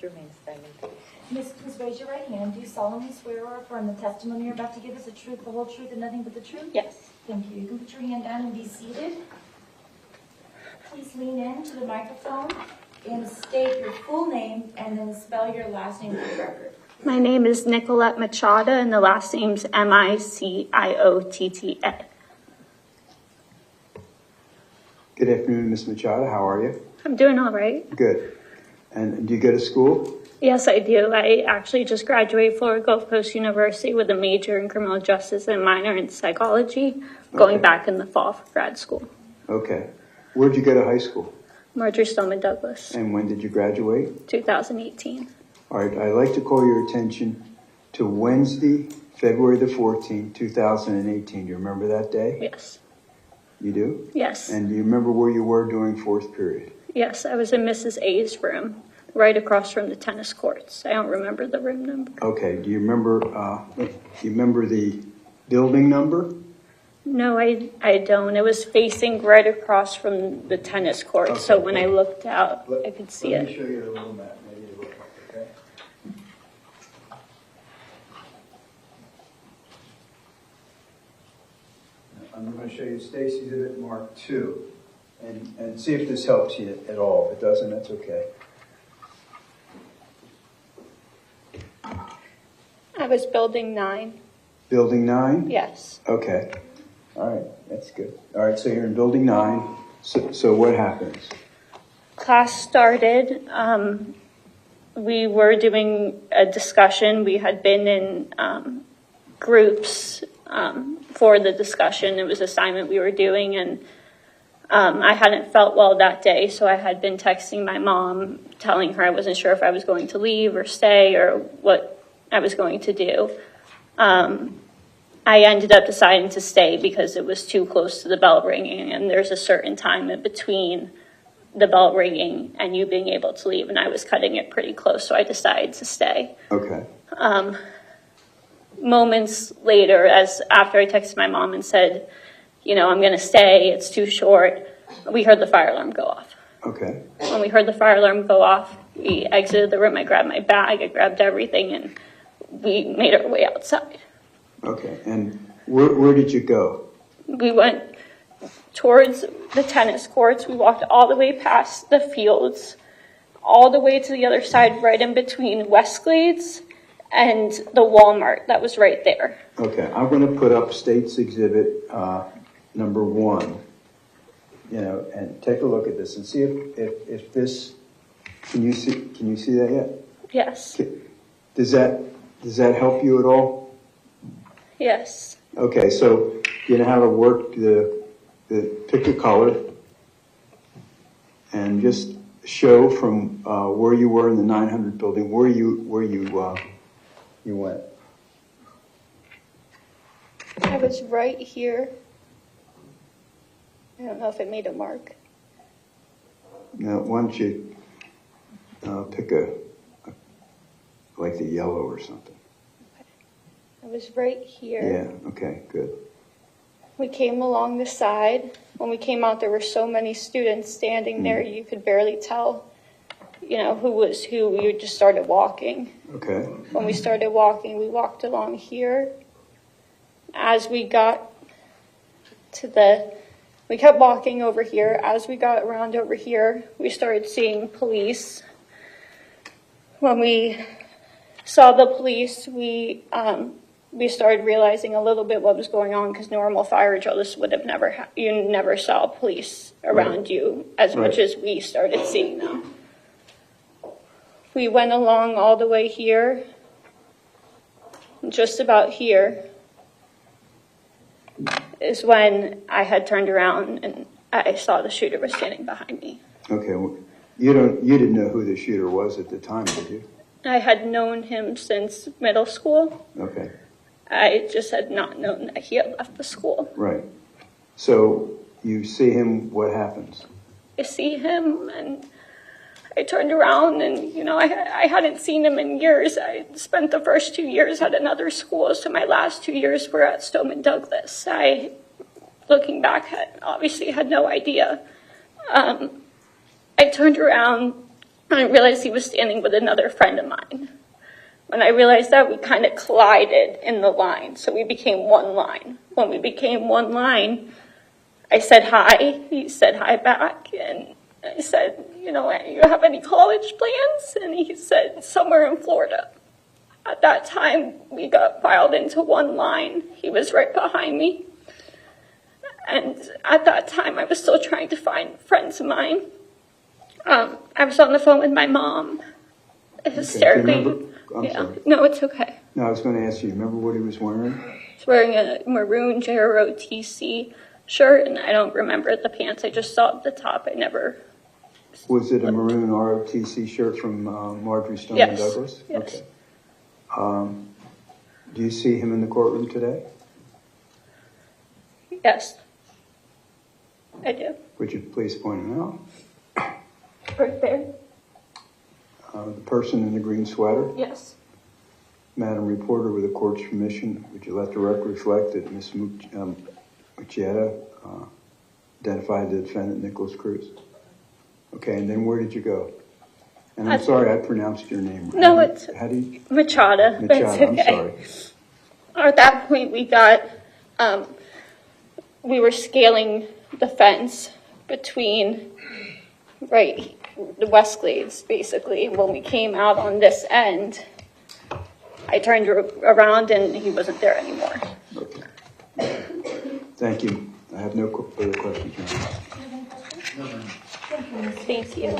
Please remain standing, please. Miss, please raise your right hand. Do you solemnly swear or affirm the testimony you're about to give us the truth, the whole truth, and nothing but the truth? Yes. Thank you. You can put your hand down and be seated. Please lean in to the microphone and state your full name and then spell your last name for the record. My name is Nikolas Machado, and the last name's Miciotta. Good afternoon, Ms. Machado. How are you? I'm doing all right. Good. And do you go to school? Yes, I do. I actually just graduated Florida Gulf Coast University with a major in criminal justice and minor in psychology, going back in the fall for grad school. Okay. Where'd you go to high school? Marjory, Stoneman, Douglas, And when did you graduate? 2018. All right. I'd like to call your attention to Wednesday, February the 14th, 2018. Do you remember that day? Yes. You do? Yes. And do you remember where you were during fourth period? Yes, I was in Mrs. A's room, right across from the tennis courts. I don't remember the room number. Okay. Do you remember the building number? No, I don't. It was facing right across from the tennis court, so when I looked out, I could see Let me it. show you a little map. Maybe it'll help, okay? I'm going to show you Stacy's exhibit Mark 2 and see if this helps you at all. If it doesn't, that's okay. I was building 9. Building 9? Yes. Okay. All right, that's good. All right, so you're in building 9. So what happens? Class started. We were doing a discussion. We had been in groups for the discussion. It was an assignment we were doing, and I hadn't felt well that day, so I had been texting my mom, telling her I wasn't sure if I was going to leave or stay or what I was going to do. I ended up deciding to stay because it was too close to the bell ringing, and there's a certain time in between the bell ringing and you being able to leave, and I was cutting it pretty close, so I decided to stay. Okay. Moments later, after I texted my mom and said, I'm going to stay, it's too short, we heard the fire alarm go off. Okay. When we heard the fire alarm go off, we exited the room. I grabbed my bag, I grabbed everything, and we made our way outside. Okay. And where did you go? We went towards the tennis courts. We walked all the way past the fields, all the way to the other side, right in between Westglades and the Walmart that was right there. Okay. I'm going to put up State's Exhibit number 1, and take a look at this and see if this, can you see that yet? Yes. Does that help you at all? Yes. Okay, so you know how to work pick a color and just show from where you were in the 900 building where you went. I was right here. I don't know if it made a mark. Now, why don't you pick like the yellow or something? I was right here. Yeah. Okay. Good. We came along the side. When we came out, there were so many students standing there, you could barely tell, who was who. We just started walking. Okay. When we started walking, we walked along here. As we got we kept walking over here. As we got around over here, we started seeing police. When we saw the police, we started realizing a little bit what was going on, because normal fire drills would have you never saw police around you as much as we started seeing them. We went along all the way here, just about here is when I had turned around and I saw the shooter was standing behind me. Okay. Well, you didn't know who the shooter was at the time, did you? I had known him since middle school. Okay. I just had not known that he had left the school. Right. So you see him, what happens? I see him and I turned around and, I hadn't seen him in years. I spent the first 2 years at another school, so my last 2 years were at Stoneman Douglas. Looking back, obviously had no idea. I turned around I realized he was standing with another friend of mine. When I realized that, we kind of collided in the line, so we became one line. When we became one line, I said hi, he said hi back, and I said, you have any college plans? And he said, somewhere in Florida. At that time, we got filed into one line. He was right behind me. And at that time, I was still trying to find friends of mine. I was on the phone with my mom, hysterically. I'm sorry. No, it's okay. No, I was going to ask you, remember what he was wearing? He's wearing a maroon JROTC shirt, and I don't remember the pants. I just saw the top. I never... Was it a maroon ROTC shirt from Marjory, Stoneman, Yes. Douglas? Yes. Okay. Do you see him in the courtroom today? Yes, I do. Would you please point him out? Right there? The person in the green sweater? Yes. Madam Reporter, with the court's permission, would you let the record reflect that Ms. Muccietta identified the defendant, Nikolas Cruz? Okay, and then where did you go? And I'm sorry I pronounced your name wrong. No, it's How do you? Machado. But it's Machado, okay. I'm sorry. At that point, we were scaling the fence between, the Westglades, basically. When we came out on this end, I turned around and he wasn't there anymore. Okay. Thank you. I have no further questions. Do you have any questions? No, ma'am. Thank you, Ms. Thank you.